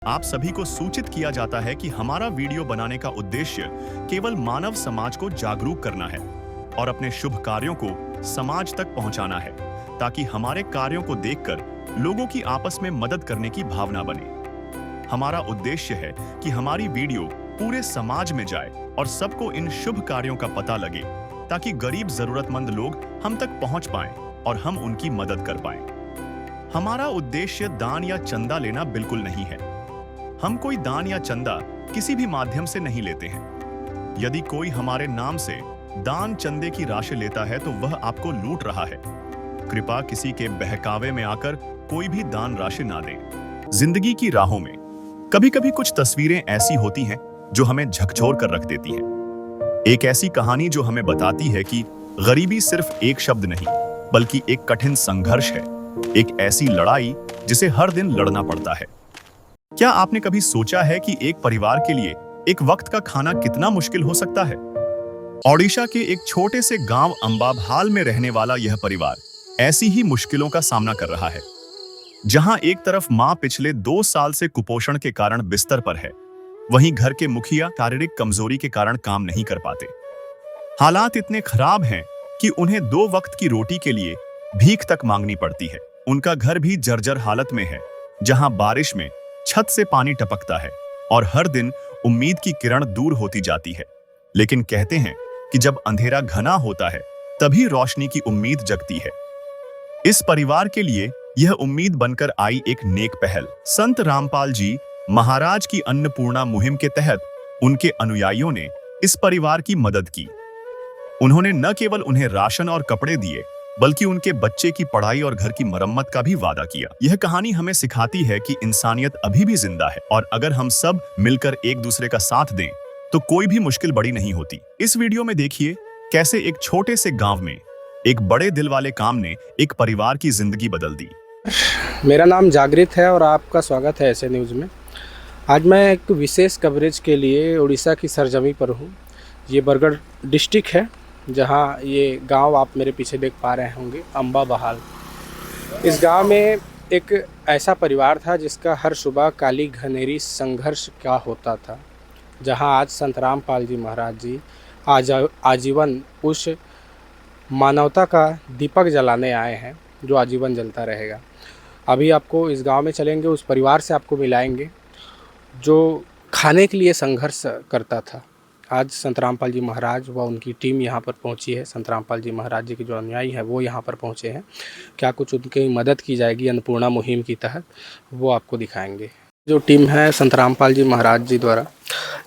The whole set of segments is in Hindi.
आप सभी को सूचित किया जाता है कि हमारा वीडियो बनाने का उद्देश्य केवल मानव समाज को जागरूक करना है और अपने शुभ कार्यों को समाज तक पहुंचाना है, ताकि हमारे कार्यों को देखकर लोगों की आपस में मदद करने की भावना बने। हमारा उद्देश्य है कि हमारी वीडियो पूरे समाज में जाए और सबको इन शुभ कार्यों का पता लगे, ताकि गरीब जरूरतमंद लोग हम तक पहुंच पाएं और हम उनकी मदद कर पाएं। हमारा उद्देश्य दान या चंदा लेना बिल्कुल नहीं है। हम कोई दान या चंदा किसी भी माध्यम से नहीं लेते हैं। यदि कोई हमारे नाम से दान चंदे की राशि लेता है तो वह आपको लूट रहा है। कृपया किसी के बहकावे में आकर कोई भी दान राशि ना दें। जिंदगी की राहों में कभी कभी कुछ तस्वीरें ऐसी होती हैं जो हमें झकझोर कर रख देती हैं। एक ऐसी कहानी जो हमें बताती है कि गरीबी सिर्फ एक शब्द नहीं, बल्कि एक कठिन संघर्ष है, एक ऐसी लड़ाई जिसे हर दिन लड़ना पड़ता है। क्या आपने कभी सोचा है कि एक परिवार के लिए एक वक्त का खाना कितना मुश्किल हो सकता है? ओडिशा के एक छोटे से गांव अंबाभाल में रहने वाला यह परिवार ऐसी ही मुश्किलों का सामना कर रहा है। जहां एक तरफ मां पिछले 2 साल से कुपोषण के कारण बिस्तर पर है, वहीं घर के मुखिया शारीरिक कमजोरी के कारण काम नहीं कर पाते। हालात इतने खराब हैं कि उन्हें 2 वक्त की रोटी के लिए भीख तक मांगनी पड़ती है। उनका घर भी जर्जर हालत में है, जहां बारिश में छत से पानी टपकता है और हर दिन उम्मीद की किरण दूर होती जाती है। लेकिन कहते हैं कि जब अंधेरा घना होता है तभी रोशनी की उम्मीद जगती है। इस परिवार के लिए यह उम्मीद बनकर आई एक नेक पहल। संत रामपाल जी महाराज की अन्नपूर्णा मुहिम के तहत उनके अनुयायियों ने इस परिवार की मदद की। उन्होंने न केवल उन्हें राशन और कपड़े दिए, बल्कि उनके बच्चे की पढ़ाई और घर की मरम्मत का भी वादा किया। यह कहानी हमें सिखाती है कि इंसानियत अभी भी जिंदा है और अगर हम सब मिलकर एक दूसरे का साथ दें तो कोई भी मुश्किल बड़ी नहीं होती। इस वीडियो में देखिए कैसे एक छोटे से गांव में एक बड़े दिल वाले काम ने एक परिवार की जिंदगी बदल दी। मेरा नाम जागृत है और आपका स्वागत है ऐसे न्यूज़ में। आज मैं एक विशेष कवरेज के लिए उड़ीसा की सरजमी पर हूँ। ये बरगढ़ डिस्ट्रिक्ट है, जहाँ ये गांव आप मेरे पीछे देख पा रहे होंगे, अंबाभाल। इस गांव में एक ऐसा परिवार था जिसका हर सुबह काली घनेरी संघर्ष क्या होता था, जहां आज संत रामपाल जी महाराज जी आजीवन उस मानवता का दीपक जलाने आए हैं जो आजीवन जलता रहेगा। अभी आपको इस गांव में चलेंगे, उस परिवार से आपको मिलाएंगे जो खाने के लिए संघर्ष करता था। आज संत रामपाल जी महाराज व उनकी टीम यहाँ पर पहुँची है। संत रामपाल जी महाराज जी के जो अनुयायी हैं वो यहाँ पर पहुँचे हैं। क्या कुछ उनकी मदद की जाएगी अन्नपूर्णा मुहिम के तहत, वो आपको दिखाएंगे। जो टीम है संत रामपाल जी महाराज जी द्वारा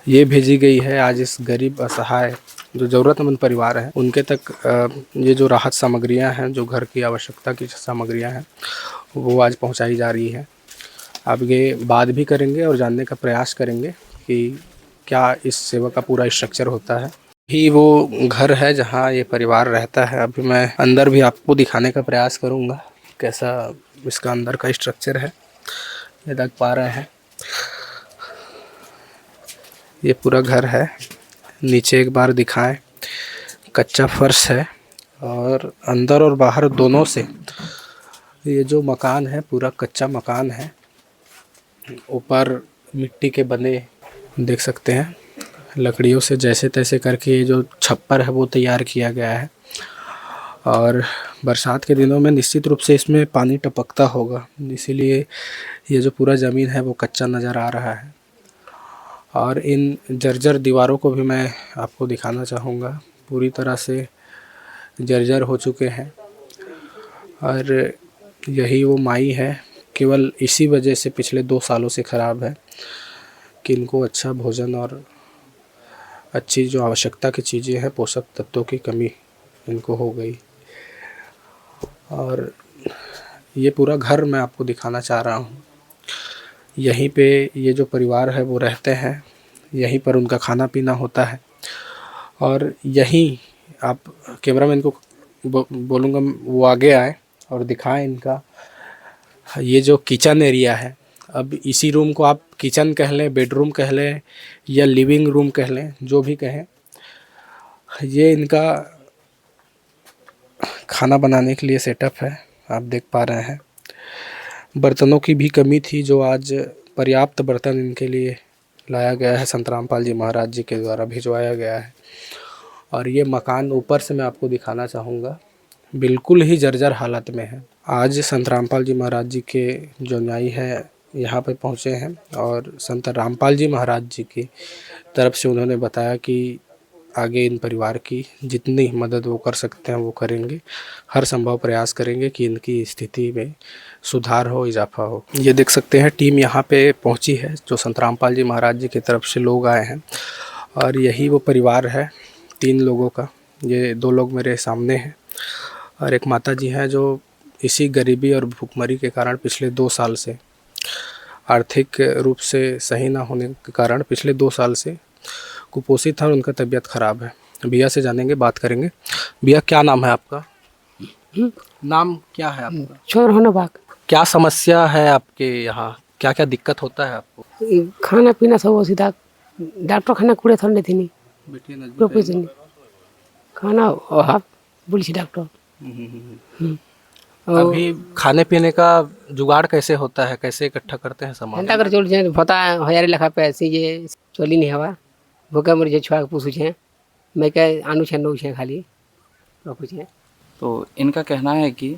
ये भेजी गई है, आज इस गरीब असहाय जो ज़रूरतमंद परिवार है उनके तक ये जो राहत सामग्रियाँ हैं, जो घर की आवश्यकता की सामग्रियाँ हैं, वो आज पहुँचाई जा रही है। अब ये बात भी करेंगे और जानने का प्रयास करेंगे कि क्या इस सेवा का पूरा स्ट्रक्चर होता है। ही वो घर है जहाँ ये परिवार रहता है। अभी मैं अंदर भी आपको दिखाने का प्रयास करूँगा कैसा इसका अंदर का स्ट्रक्चर है। ये देख पा रहे हैं, ये पूरा घर है। नीचे एक बार दिखाएं, कच्चा फर्श है और अंदर और बाहर दोनों से ये जो मकान है पूरा कच्चा मकान है। ऊपर मिट्टी के बने देख सकते हैं, लकड़ियों से जैसे तैसे करके ये जो छप्पर है वो तैयार किया गया है। और बरसात के दिनों में निश्चित रूप से इसमें पानी टपकता होगा, इसीलिए ये जो पूरा ज़मीन है वो कच्चा नज़र आ रहा है। और इन जर्जर दीवारों को भी मैं आपको दिखाना चाहूँगा, पूरी तरह से जर्जर हो चुके हैं। और यही वो माई है, केवल इसी वजह से पिछले 2 सालों से ख़राब है कि इनको अच्छा भोजन और अच्छी जो आवश्यकता की चीज़ें हैं, पोषक तत्वों की कमी इनको हो गई। और ये पूरा घर मैं आपको दिखाना चाह रहा हूँ। यहीं पे ये जो परिवार है वो रहते हैं, यहीं पर उनका खाना पीना होता है। और यहीं आप कैमरामैन को बोलूँगा वो आगे आए और दिखाएं इनका ये जो किचन एरिया है। अब इसी रूम को आप किचन कह लें, बेडरूम कह लें या लिविंग रूम कह लें, जो भी कहें, ये इनका खाना बनाने के लिए सेटअप है। आप देख पा रहे हैं बर्तनों की भी कमी थी जो आज पर्याप्त बर्तन इनके लिए लाया गया है, संत रामपाल जी महाराज जी के द्वारा भिजवाया गया है। और ये मकान ऊपर से मैं आपको दिखाना चाहूँगा, बिल्कुल ही जर्जर हालत में है। आज संत रामपाल जी महाराज जी के जो न्यायी है यहाँ पे पहुँचे हैं और संत रामपाल जी महाराज जी की तरफ से उन्होंने बताया कि आगे इन परिवार की जितनी मदद वो कर सकते हैं वो करेंगे, हर संभव प्रयास करेंगे कि इनकी स्थिति में सुधार हो, इजाफा हो। ये देख सकते हैं टीम यहाँ पे पहुँची है, जो संत रामपाल जी महाराज जी की तरफ से लोग आए हैं और यही वो परिवार है 3 लोगों का। ये 2 लोग मेरे सामने हैं और एक माता जी हैं जो इसी गरीबी और भूखमरी के कारण पिछले 2 साल से, आर्थिक रूप से सही ना होने के कारण पिछले 2 साल से कुपोषित है और उनका तबीयत ख़राब है। भैया से जानेंगे, बात करेंगे। भैया क्या नाम है आपका? नाम क्या है आपका? छोर होना बाग। क्या समस्या है आपके यहाँ, क्या क्या दिक्कत होता है आपको? खाना पीना सब सीधा डॉक्टर खाना कुड़े थोड़े थी नहीं प्रोफेशन खाना अभाव बोली डॉक्टर। अभी खाने पीने का जुगाड़ कैसे होता है, कैसे इकट्ठा करते हैं सामान? घंटा कर चल जाए पता हजार लखा पैसे ये चली नहीं हवा भूखा मर छुआ के पूछू छे मैं क्या आनू छे नौ छे खाली रखू छे। तो इनका कहना है कि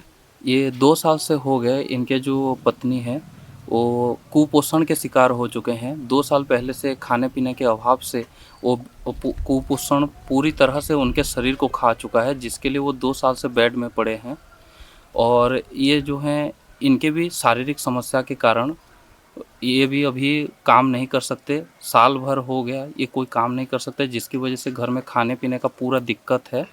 ये 2 साल से हो गए, इनके जो पत्नी है वो कुपोषण के शिकार हो चुके हैं। 2 साल पहले से खाने पीने के अभाव से वो कुपोषण पूरी तरह से उनके शरीर को खा चुका है, जिसके लिए वो 2 साल से बेड में पड़े हैं। और ये जो हैं इनके भी शारीरिक समस्या के कारण ये भी अभी काम नहीं कर सकते। साल भर हो गया ये कोई काम नहीं कर सकते, जिसकी वजह से घर में खाने पीने का पूरा दिक्कत है।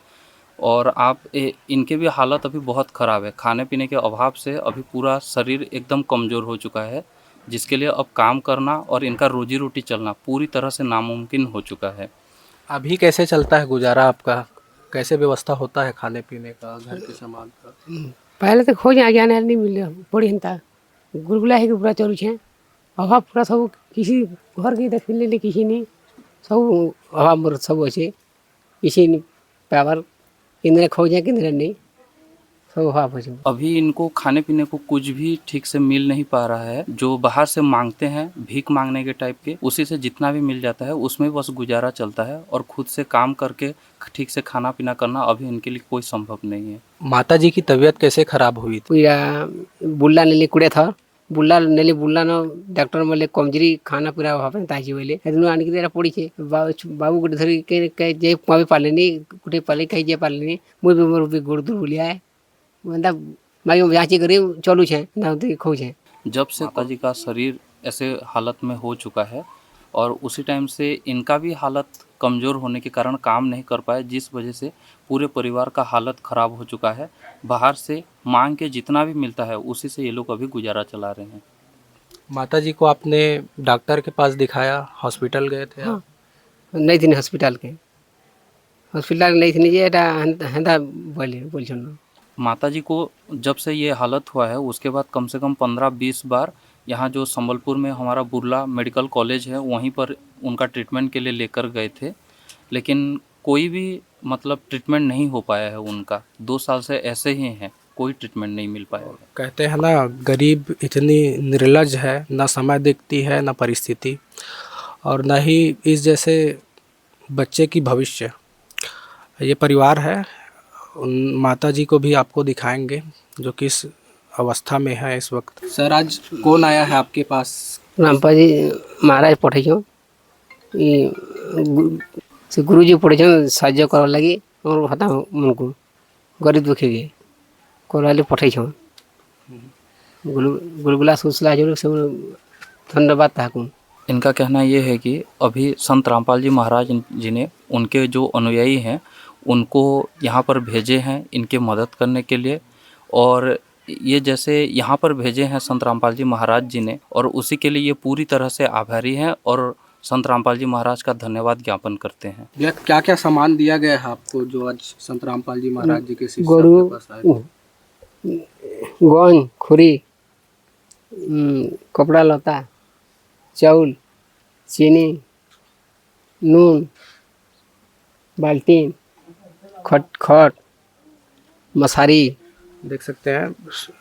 और इनके भी हालत अभी बहुत ख़राब है, खाने पीने के अभाव से अभी पूरा शरीर एकदम कमज़ोर हो चुका है, जिसके लिए अब काम करना और इनका रोजी रोटी चलना पूरी तरह से नामुमकिन हो चुका है। अभी कैसे चलता है गुजारा आपका, कैसे व्यवस्था होता है खाने पीने का, घर के सामान का? पहले तो खोज आगे आने नहीं मिले पड़ी हंता गुलगुला है कि पूरा चलू छे अभाव पूरा सब किसी घर के देख ले किसी नहीं सब अभाव मोर सब अच्छे किसी नहीं पावर किंद्रे खोजे किंद्रे नहीं सब अभाव हो। अभी इनको खाने पीने को कुछ भी ठीक से मिल नहीं पा रहा है, जो बाहर से मांगते हैं भीख मांगने के टाइप के, उसी से जितना भी मिल जाता है उसमें बस गुजारा चलता है और खुद से काम करके ठीक से खाना पीना करना अभी इनके लिए कोई संभव नहीं है। माता जी की तबीयत कैसे खराब हुई थी? पूरा बुल्ला नेली कुड़े था बुल्ला नेली बुल्ला न डॉक्टर बोले कमजोरी खाना पूरा भावे ताजी बोले एदनो आन के देरा पड़ी छे बाबू गुटे धरी के जे पावे पालेनी गुटे पाले कहि जे पालेनी मुई मोर भी गोड़ दूर बोलिया है बंदा माई जांची करी चलू छे ना देखो छे। जब से ताजी का शरीर ऐसे हालत में हो चुका है और उसी टाइम से इनका भी हालत कमज़ोर होने के कारण काम नहीं कर पाए, जिस वजह से पूरे परिवार का हालत ख़राब हो चुका है। बाहर से मांग के जितना भी मिलता है उसी से ये लोग अभी गुजारा चला रहे हैं। माता जी को आपने डॉक्टर के पास दिखाया, हॉस्पिटल गए थे? हाँ नहीं थी हॉस्पिटल के हॉस्पिटल नहीं थी जे हंदा बोल छन। माता जी को जब से ये हालत हुआ है उसके बाद कम से कम 15-20 बार यहाँ जो संबलपुर में हमारा बुर्ला मेडिकल कॉलेज है वहीं पर उनका ट्रीटमेंट के लिए लेकर गए थे, लेकिन कोई भी मतलब ट्रीटमेंट नहीं हो पाया है उनका। 2 साल से ऐसे ही हैं, कोई ट्रीटमेंट नहीं मिल पाया है। कहते हैं ना गरीब इतनी निर्लज है, ना समय देखती है ना परिस्थिति, और ना ही इस जैसे बच्चे की भविष्य। ये परिवार है, उन माता जी को भी आपको दिखाएंगे जो किस अवस्था में है इस वक्त। सर आज कौन आया है आपके पास? रामपाल जी महाराज पठे छो से गुरुजी पठे छो साहाଯ୍य कर लगी और हता उनको गरीब दुखी के कोराले पठे छो गुलगुला सुसला जो सब धन्यवाद ताकू। इनका कहना ये है कि अभी संत रामपाल जी महाराज जी ने उनके जो अनुयायी हैं उनको यहाँ पर भेजे हैं इनके मदद करने के लिए, और ये जैसे यहाँ पर भेजे हैं संत रामपाल जी महाराज जी ने, और उसी के लिए ये पूरी तरह से आभारी हैं और संत रामपाल जी महाराज का धन्यवाद ज्ञापन करते हैं। क्या क्या सामान दिया गया है आपको जो आज संत रामपाल जी महाराज जी के शिष्य गोरू आपके पास आए? गोन खुरी कपड़ा लता चाउल चीनी नून बाल्टी खट मसारी। देख सकते हैं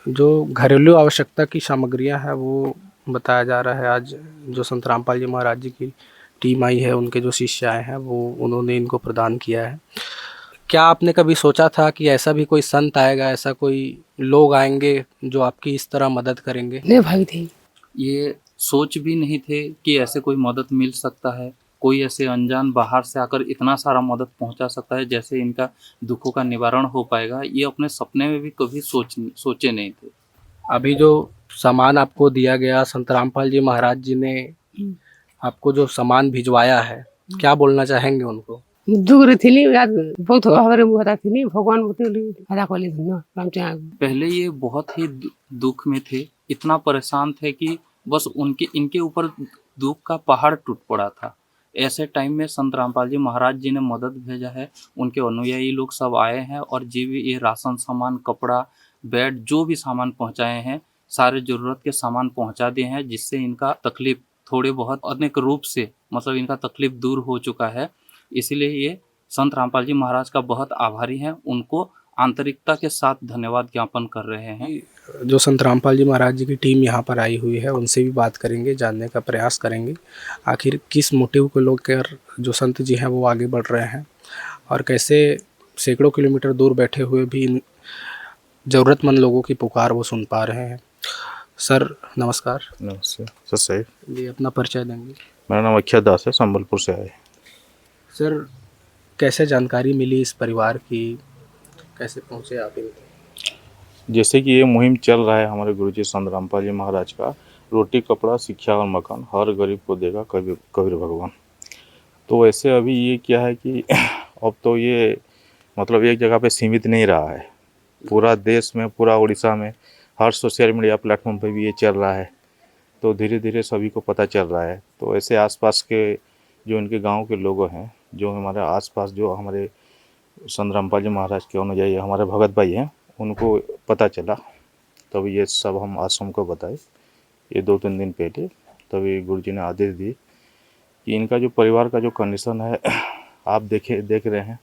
जो घरेलू आवश्यकता की सामग्रियां हैं वो बताया जा रहा है आज जो संत रामपाल जी महाराज जी की टीम आई है, उनके जो शिष्य आए हैं वो उन्होंने इनको प्रदान किया है। क्या आपने कभी सोचा था कि ऐसा भी कोई संत आएगा, ऐसा कोई लोग आएंगे जो आपकी इस तरह मदद करेंगे? नहीं भाई थे। ये सोच भी नहीं थे कि ऐसे कोई मदद मिल सकता है, कोई ऐसे अनजान बाहर से आकर इतना सारा मदद पहुंचा सकता है, जैसे इनका दुखों का निवारण हो पाएगा, ये अपने सपने में भी कभी सोचे नहीं थे। अभी जो सामान आपको दिया गया, संत रामपाल जी महाराज जी ने आपको जो सामान भिजवाया है, क्या बोलना चाहेंगे उनको? दुख थी याद बहुत हमारे मुँह थी नहीं भगवान आधा कॉलेज रामचंद्र। पहले ये बहुत ही दुख में थे, इतना परेशान थे कि बस इनके ऊपर दुख का पहाड़ टूट पड़ा था। ऐसे टाइम में संत रामपाल जी महाराज जी ने मदद भेजा है, उनके अनुयायी लोग सब आए हैं और जो भी ये राशन सामान, कपड़ा, बेड, जो भी सामान पहुंचाए हैं, सारे जरूरत के सामान पहुंचा दिए हैं, जिससे इनका तकलीफ थोड़े बहुत अनेक रूप से मतलब इनका तकलीफ दूर हो चुका है। इसीलिए ये संत रामपाल जी महाराज का बहुत आभारी हैं, उनको आंतरिकता के साथ धन्यवाद ज्ञापन कर रहे हैं। जो संत रामपाल जी महाराज जी की टीम यहाँ पर आई हुई है, उनसे भी बात करेंगे, जानने का प्रयास करेंगे आखिर किस मोटिव को लेकर जो संत जी हैं वो आगे बढ़ रहे हैं और कैसे सैकड़ों किलोमीटर दूर बैठे हुए भी इन ज़रूरतमंद लोगों की पुकार वो सुन पा रहे हैं। सर नमस्कार। नमस्ते सर। साहब जी अपना परिचय देंगे? मेरा नाम अक्षय दास है, संबलपुर से आए। सर कैसे जानकारी मिली इस परिवार की, कैसे पहुँचे आप इन? जैसे कि ये मुहिम चल रहा है हमारे गुरुजी संत रामपाल जी महाराज का, रोटी कपड़ा शिक्षा और मकान हर गरीब को देगा कबीर भगवान। तो ऐसे अभी ये क्या है कि अब तो ये मतलब एक जगह पे सीमित नहीं रहा है, पूरा देश में, पूरा उड़ीसा में, हर सोशल मीडिया प्लेटफॉर्म पे भी ये चल रहा है। तो धीरे धीरे सभी को पता चल रहा है। तो ऐसे आसपास के जो इनके गांव के लोग हैं, जो हमारे आसपास जो हमारे संत रामपाल जी महाराज के अनुयायी हमारे भगत भाई हैं, उनको पता चला, तब ये सब हम आश्रम को बताए। ये 2-3 दिन पहले तभी गुरुजी ने आदेश दिए कि इनका जो परिवार का जो कंडीशन है आप देख रहे हैं,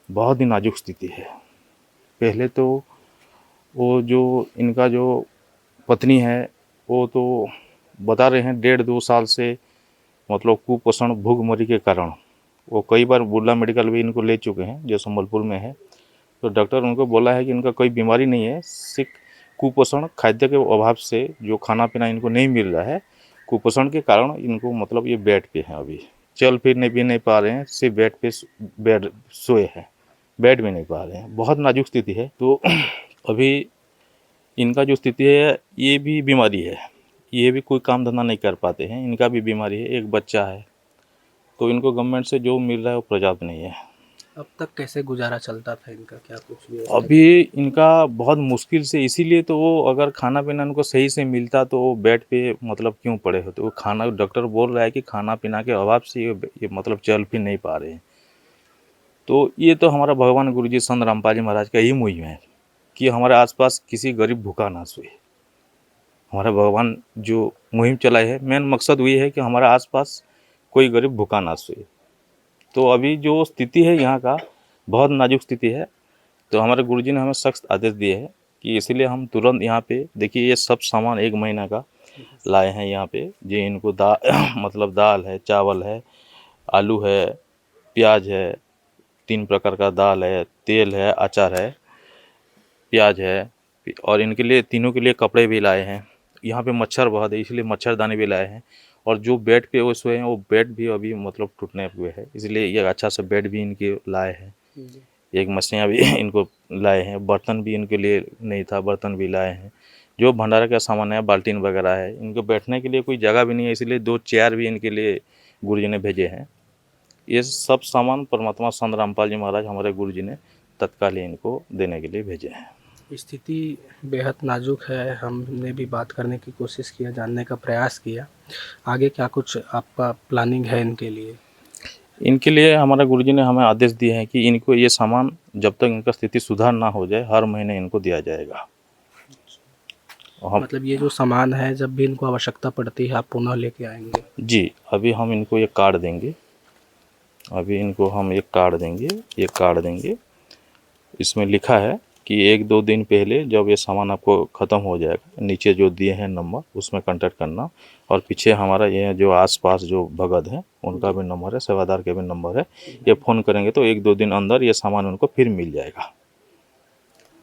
बहुत ही नाजुक स्थिति है। पहले तो वो जो इनका जो पत्नी है वो तो बता रहे हैं 1.5-2 साल से मतलब कुपोषण, भूखमरी के कारण वो कई बार बुर्ला मेडिकल भी इनको ले चुके हैं जो संबलपुर में है। तो डॉक्टर उनको बोला है कि इनका कोई बीमारी नहीं है, सिर्फ कुपोषण, खाद्य के अभाव से जो खाना पीना इनको नहीं मिल रहा है, कुपोषण के कारण इनको मतलब ये बेड पे हैं, अभी चल फिर भी नहीं पा रहे हैं, सिर्फ बेड सोए हैं, बैठ भी नहीं पा रहे हैं, बहुत नाजुक स्थिति है। तो अभी इनका जो स्थिति है ये भी बीमारी है, ये भी कोई काम धंधा नहीं कर पाते हैं, इनका भी बीमारी है, एक बच्चा है। तो इनको गवर्नमेंट से जो मिल रहा है वो पर्याप्त नहीं है। अब तक कैसे गुजारा चलता था इनका, क्या कुछ भी? अभी इनका बहुत मुश्किल से, इसीलिए तो वो अगर खाना पीना इनको सही से मिलता तो वो बेड पे मतलब क्यों पड़े होते। वो खाना, डॉक्टर बोल रहा है कि खाना पीना के अभाव से ये मतलब चल फिर नहीं पा रहे हैं। तो ये तो हमारा भगवान गुरुजी संत रामपाल जी महाराज का ही मुहिम है कि हमारे आसपास किसी गरीब भूखा ना सोए। हमारा भगवान जो मुहिम चलाई है, मेन मकसद वही है कि हमारे आसपास कोई गरीब भूखा ना सोए। तो अभी जो स्थिति है यहाँ का बहुत नाजुक स्थिति है। तो हमारे गुरुजी ने हमें सख्त आदेश दिए हैं कि इसलिए हम तुरंत यहाँ पे, देखिए ये सब सामान 1 महीना का लाए हैं यहाँ पे। जो इनको मतलब दाल है, चावल है, आलू है, प्याज है, 3 प्रकार का दाल है, तेल है, अचार है, प्याज है, और इनके लिए तीनों के लिए कपड़े भी लाए हैं। यहाँ पे मच्छर बहुत है, इसलिए मच्छरदानी भी लाए हैं। और जो बेड पे वो सोए हैं वो बेड भी अभी मतलब टूटने हुए है, इसलिए ये अच्छा सा बेड भी इनके लाए हैं। एक मछलियाँ भी इनको लाए हैं, बर्तन भी इनके लिए नहीं था, बर्तन भी लाए हैं। जो भंडारा का सामान है, बाल्टीन वगैरह है, इनको बैठने के लिए कोई जगह भी नहीं है, इसलिए 2 चेयर भी इनके लिए गुरुजी ने भेजे हैं। ये सब सामान परमात्मा संत रामपाल जी महाराज हमारे गुरुजी ने तत्काल इनको देने के लिए भेजे हैं। स्थिति बेहद नाजुक है, हमने भी बात करने की कोशिश किया, जानने का प्रयास किया। आगे क्या कुछ आपका प्लानिंग है इनके लिए? इनके लिए हमारा गुरुजी ने हमें आदेश दिए हैं कि इनको ये सामान जब तक इनका स्थिति सुधार ना हो जाए हर महीने इनको दिया जाएगा। मतलब ये जो सामान है जब भी इनको आवश्यकता पड़ती है आप पुनः लेके आएंगे? जी, अभी हम इनको एक कार्ड देंगे, अभी इनको हम एक कार्ड देंगे, इसमें लिखा है कि 1-2 दिन पहले जब ये सामान आपको ख़त्म हो जाएगा, नीचे जो दिए हैं नंबर उसमें कांटेक्ट करना, और पीछे हमारा ये जो आसपास जो भगत हैं उनका भी नंबर है, सेवादार का भी नंबर है, ये फ़ोन करेंगे तो 1-2 दिन अंदर ये सामान उनको फिर मिल जाएगा।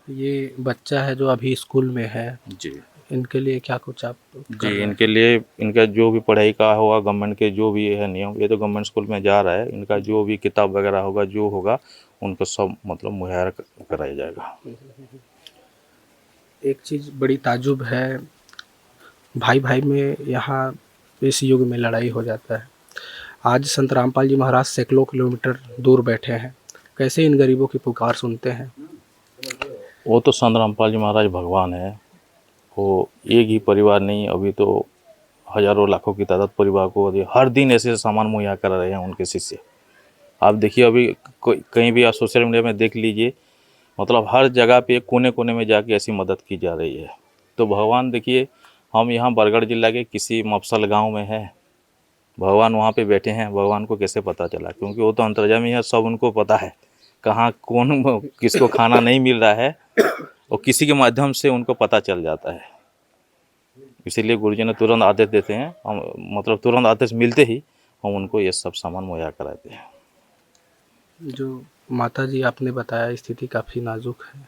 ये बच्चा है जो अभी स्कूल में है, जी इनके लिए क्या कुछ आप कर जी, रहे हैं? इनके लिए इनका जो भी पढ़ाई का होगा, गवर्नमेंट के जो भी है नियम, ये तो गवर्नमेंट स्कूल में जा रहा है, इनका जो भी किताब वगैरह होगा, जो होगा उनको सब मतलब मुहैया कराया जाएगा। एक चीज़ बड़ी ताजुब है, भाई भाई में यहाँ इस युग में लड़ाई हो जाता है। आज संत रामपाल जी महाराज सैकड़ों किलोमीटर दूर बैठे हैं, कैसे इन गरीबों की पुकार सुनते हैं? वो तो संत रामपाल जी महाराज भगवान है, वो एक ही परिवार नहीं, अभी तो हज़ारों लाखों की तादाद परिवार को हर दिन ऐसे सामान मुहैया करा रहे हैं उनके शिष्य। आप देखिए अभी कहीं भी आप सोशल मीडिया में देख लीजिए, मतलब हर जगह पे कोने कोने में जाके ऐसी मदद की जा रही है। तो भगवान देखिए, हम यहाँ बरगढ़ जिला के किसी मफसल गांव में हैं, भगवान वहाँ पे बैठे हैं, भगवान को कैसे पता चला? क्योंकि वो तो अंतर्यामी है, सब उनको पता है कहाँ कौन किसको खाना नहीं मिल रहा है, और किसी के माध्यम से उनको पता चल जाता है। इसीलिए गुरुजी ने तुरंत आदेश देते हैं, हम मतलब तुरंत आदेश मिलते ही हम उनको ये सब सामान मुहैया कराते हैं। जो माता जी आपने बताया स्थिति काफ़ी नाजुक है,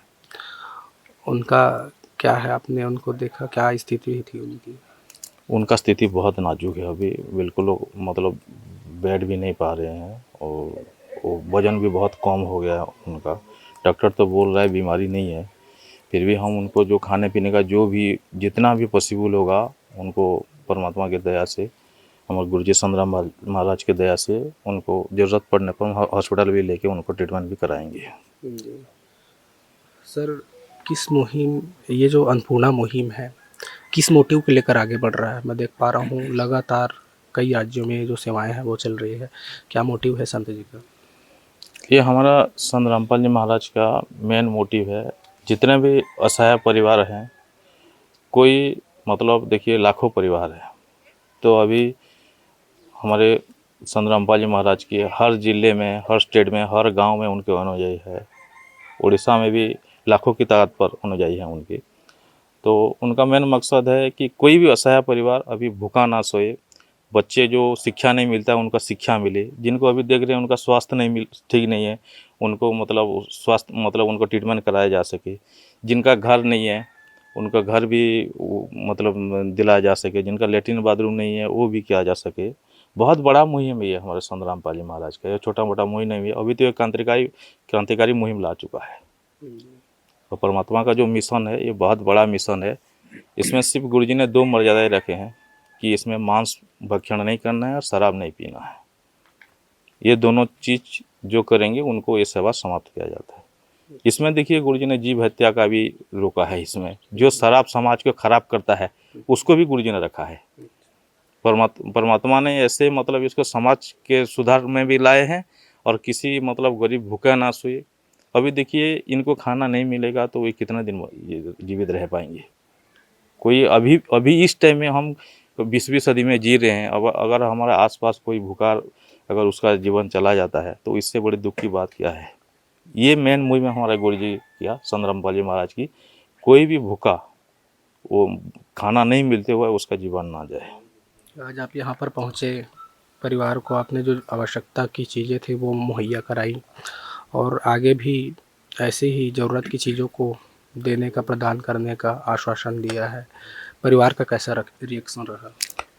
उनका क्या है? आपने उनको देखा, क्या स्थिति थी उनकी? उनका स्थिति बहुत नाजुक है अभी, बिल्कुल वो मतलब बैठ भी नहीं पा रहे हैं, और वो वज़न भी बहुत कम हो गया उनका। डॉक्टर तो बोल रहा है बीमारी नहीं है, फिर भी हम उनको जो खाने पीने का जो भी जितना भी पॉसिबल होगा उनको परमात्मा की दया से, हमारे गुरुजी संतराम महाराज की दया से उनको ज़रूरत पड़ने पर हम हॉस्पिटल भी लेके उनको ट्रीटमेंट भी कराएंगे। सर, किस मुहिम, ये जो अन्नपूर्णा मुहिम है, किस मोटिव को लेकर आगे बढ़ रहा है? मैं देख पा रहा हूँ लगातार कई राज्यों में जो सेवाएं हैं वो चल रही है, क्या मोटिव है संत जी का? ये हमारा संत रामपाल जी महाराज का मेन मोटिव है। जितने भी असहाय परिवार हैं, कोई मतलब देखिए लाखों परिवार है, तो अभी हमारे संत रामपाल जी महाराज के हर ज़िले में, हर स्टेट में, हर गांव में उनके अनुयायी है। उड़ीसा में भी लाखों की तादाद पर अनुयायी हैं उनके। तो उनका मेन मकसद है कि कोई भी असहाय परिवार अभी भूखा ना सोए, बच्चे जो शिक्षा नहीं मिलता है उनका शिक्षा मिले, जिनको अभी देख रहे हैं उनका स्वास्थ्य नहीं ठीक नहीं है, उनको मतलब स्वास्थ्य मतलब उनको ट्रीटमेंट कराया जा सके, जिनका घर नहीं है उनका घर भी मतलब दिलाया जा सके, जिनका लेटरिन बाथरूम नहीं है वो भी किया जा सके। बहुत बड़ा मुहिम है ये हमारे संत रामपाल जी महाराज का, ये छोटा मोटा मुहिम नहीं है, अभी तो एक क्रांतिकारी मुहिम ला चुका है। तो परमात्मा का जो मिशन है ये बहुत बड़ा मिशन है। इसमें सिर्फ गुरुजी ने 2 मर्यादाएं रखे हैं कि इसमें मांस भक्षण नहीं करना है और शराब नहीं पीना है। ये दोनों चीज़ जो करेंगे उनको ये सेवा समाप्त किया जाता है। इसमें देखिए गुरुजी ने जीव हत्या का भी रोका है। इसमें जो शराब समाज को खराब करता है उसको भी गुरुजी ने रखा है। परमात्मा ने ऐसे मतलब इसको समाज के सुधार में भी लाए हैं, और किसी मतलब गरीब भूखा ना सोए। अभी देखिए इनको खाना नहीं मिलेगा तो वे कितना दिन जीवित रह पाएंगे? कोई अभी इस टाइम में हम 20वीं सदी में जी रहे हैं, अब अगर हमारे आसपास कोई भूखा अगर उसका जीवन चला जाता है तो इससे बड़ी दुख की बात क्या है? ये मेन मुहिम में हमारे गुरुजी किया, संत रामपाल जी महाराज की, कोई भी भूखा वो खाना नहीं मिलते हुए उसका जीवन ना जाए। आज आप यहाँ पर पहुँचे, परिवार को आपने जो आवश्यकता की चीज़ें थी वो मुहैया कराई, और आगे भी ऐसे ही ज़रूरत की चीज़ों को देने का, प्रदान करने का आश्वासन दिया है। परिवार का कैसा रिएक्शन रहा?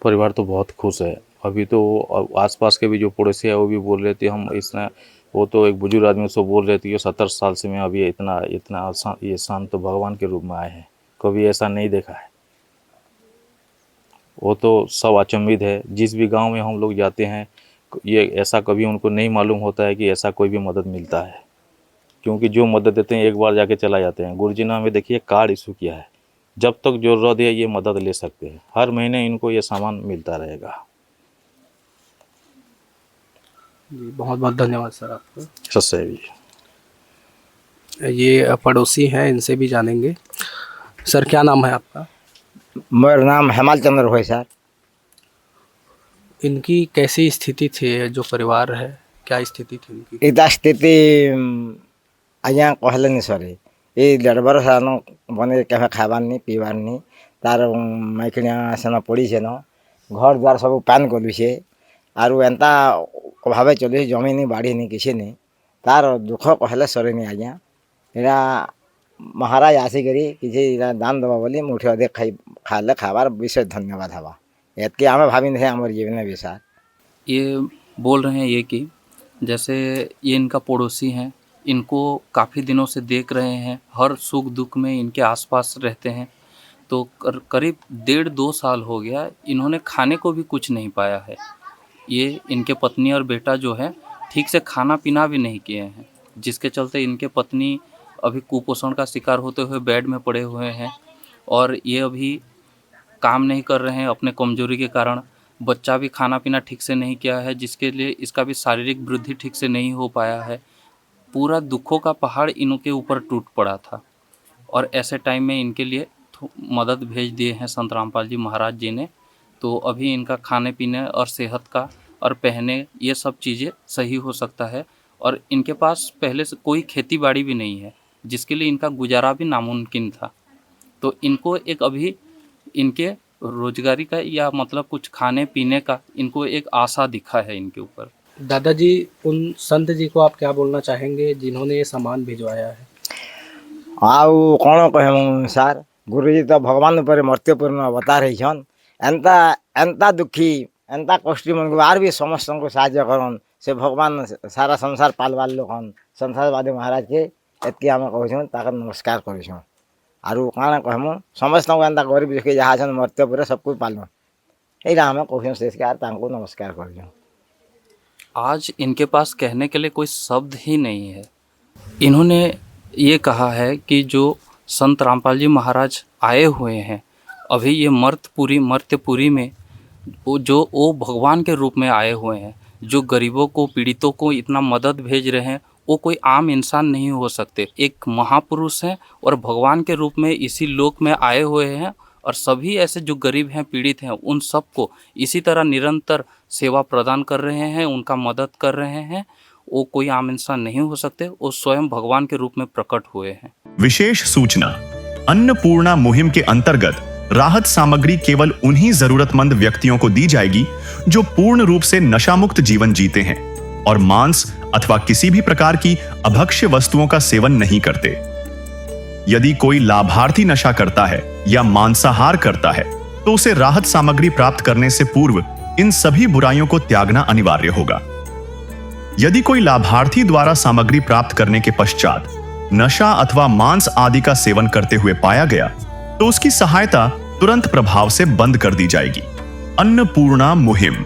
परिवार तो बहुत खुश है। अभी तो आसपास के भी जो पड़ोसी है वो भी बोल रहे थे हम इसने, वो तो एक बुजुर्ग आदमी उसको बोल रहे थे 70 साल से मैं अभी इतना ये शांत तो भगवान के रूप में आए हैं, कभी ऐसा नहीं देखा है। वो तो सब अचंभित है। जिस भी गांव में हम लोग जाते हैं ये ऐसा कभी उनको नहीं मालूम होता है कि ऐसा कोई भी मदद मिलता है, क्योंकि जो मदद देते हैं एक बार जाके चला जाते हैं। गुरुजी ने हमें देखिए कार्ड इशू किया है, जब तक जरूरत है ये मदद ले सकते हैं, हर महीने इनको ये सामान मिलता रहेगा। जी, बहुत बहुत धन्यवाद सर आपका। सच्चाई भी ये पड़ोसी हैं, इनसे भी जानेंगे। सर, क्या नाम है आपका? मेरा नाम हेमल चंद्र हुए सर। इनकी कैसी स्थिति थी? जो परिवार है क्या स्थिति थी इनकी? इता स्थिति अजा कहले नहीं सर, ये 1.5 बरस आनो बने केवे खाबार नहीं पीबार नहीं तार माइकिया सेन पड़ी सेन घर द्वार सब पान गलुचे आरु एंता भावे चलुचे जमी नहीं बाड़ी नहीं किसी नहीं तार दुख कहले सरे नहीं आज्ञा एरा महाराज आसिक किसी दान दबा बोली मुठे अधे खाले खाबार विशेष धन्यवाद हवा एतके आम भावी नहीं आमर जीवन विषय। ये बोल रहे हैं ये कि जैसे ये इनका पड़ोसी हैं, इनको काफ़ी दिनों से देख रहे हैं, हर सुख दुख में इनके आसपास रहते हैं। तो करीब 1.5-2 साल हो गया इन्होंने खाने को भी कुछ नहीं पाया है। ये इनके पत्नी और बेटा जो है ठीक से खाना पीना भी नहीं किए हैं, जिसके चलते इनके पत्नी अभी कुपोषण का शिकार होते हुए बेड में पड़े हुए हैं और ये अभी काम नहीं कर रहे हैं अपने कमजोरी के कारण। बच्चा भी खाना पीना ठीक से नहीं किया है, जिसके लिए इसका भी शारीरिक वृद्धि ठीक से नहीं हो पाया है। पूरा दुखों का पहाड़ इनके ऊपर टूट पड़ा था और ऐसे टाइम में इनके लिए मदद भेज दिए हैं संत रामपाल जी महाराज जी ने। तो अभी इनका खाने पीने और सेहत का और पहने ये सब चीज़ें सही हो सकता है और इनके पास पहले से कोई खेती बाड़ी भी नहीं है, जिसके लिए इनका गुजारा भी नामुमकिन था। तो इनको एक अभी इनके रोजगारी का या मतलब कुछ खाने पीने का इनको एक आशा दिखा है इनके ऊपर। दादाजी, उन संत जी को आप क्या बोलना चाहेंगे जिन्होंने ये सामान भिजवाया है? आउ कौन कहे सार गुरुजी तो भगवान पर मर्त्यपूर्ण अवतार होन एंता एंता दुखी एंता कष्टी मन को आर भी समस्त को साहाଯ୍य करन से भगवान सारा संसार पालवार लोक हन संसारवादी महाराज के एतके आम कहूँ ताक नमस्कार करूँ आरु काना कहमु समस्त को एंता गरीब दुखी जहाँ छन मर्त्यपुर सबको पालू यही आम कहूँ शेष के तांको नमस्कार करूँ। आज इनके पास कहने के लिए कोई शब्द ही नहीं है। इन्होंने ये कहा है कि जो संत रामपाल जी महाराज आए हुए हैं अभी ये मर्त्यपुरी में वो भगवान के रूप में आए हुए हैं, जो गरीबों को पीड़ितों को इतना मदद भेज रहे हैं, वो कोई आम इंसान नहीं हो सकते। एक महापुरुष हैं और भगवान के रूप में इसी लोक में आए हुए हैं और सभी ऐसे जो गरीब हैं पीड़ित हैं उन सबको इसी तरह निरंतर सेवा प्रदान कर रहे हैं, उनका मदद कर रहे हैं। वो कोई आम इंसान नहीं हो सकते, वो स्वयं भगवान के रूप में प्रकट हुए हैं। विशेष सूचना, अन्नपूर्णा मुहिम के अंतर्गत राहत सामग्री केवल उन्हीं जरूरतमंद व्यक्तियों को दी जाएगी जो पूर्ण रूप से नशा मुक्त जीवन जीते हैं और मांस अथवा किसी भी प्रकार की अभक्ष्य वस्तुओं का सेवन नहीं करते। यदि कोई लाभार्थी नशा करता है या मांसाहार करता है तो उसे राहत सामग्री प्राप्त करने से पूर्व इन सभी बुराइयों को त्यागना अनिवार्य होगा। यदि कोई लाभार्थी द्वारा सामग्री प्राप्त करने के पश्चात नशा अथवा मांस आदि का सेवन करते हुए पाया गया तो उसकी सहायता तुरंत प्रभाव से बंद कर दी जाएगी। अन्नपूर्णा मुहिम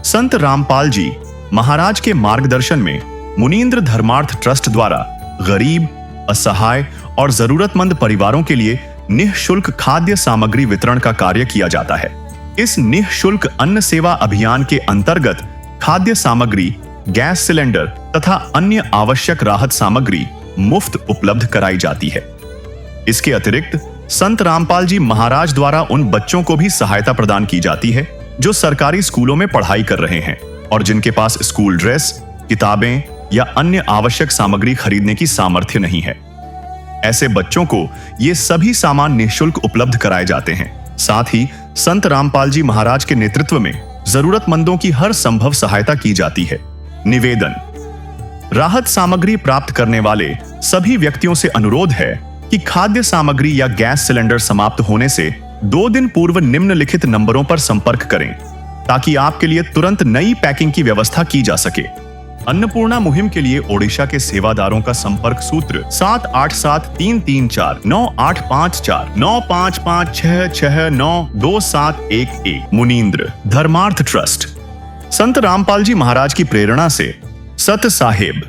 संत रामपाल जी महाराज के मार्गदर्शन में मुनींद्र धर्मार्थ ट्रस्ट द्वारा गरीब, असहाय और जरूरतमंद परिवारों के लिए निःशुल्क खाद्य सामग्री वितरण का कार्य किया जाता है। इस निःशुल्क अन्न सेवा अभियान के अंतर्गत खाद्य सामग्री, गैस सिलेंडर तथा अन्य आवश्यक राहत सामग्री मुफ्त उपलब्ध कराई जाती है। इसके अतिरिक्त संत रामपाल जी महाराज द्वारा उन बच्चों को भी सहायता प्रदान की जाती है जो सरकारी स्कूलों में पढ़ाई कर रहे हैं और जिनके पास स्कूल ड्रेस, किताबें या अन्य आवश्यक सामग्री खरीदने की सामर्थ्य नहीं है। ऐसे बच्चों को ये सभी सामान निःशुल्क उपलब्ध कराए जाते हैं। साथ ही संत रामपाल जी महाराज के नेतृत्व में जरूरतमंदों की हर संभव सहायता की जाती है। निवेदन, राहत सामग्री प्राप्त करने वाले सभी व्यक्तियों से अनुरोध है कि खाद्य सामग्री या गैस सिलेंडर समाप्त होने से 2 दिन पूर्व निम्नलिखित नंबरों पर संपर्क करें ताकि आपके लिए तुरंत नई पैकिंग की व्यवस्था की जा सके। अन्नपूर्णा मुहिम के लिए ओडिशा के सेवादारों का संपर्क सूत्र 78735498549556692711। मुनींद्र धर्मार्थ ट्रस्ट। संत रामपाल जी महाराज की प्रेरणा से सत साहिब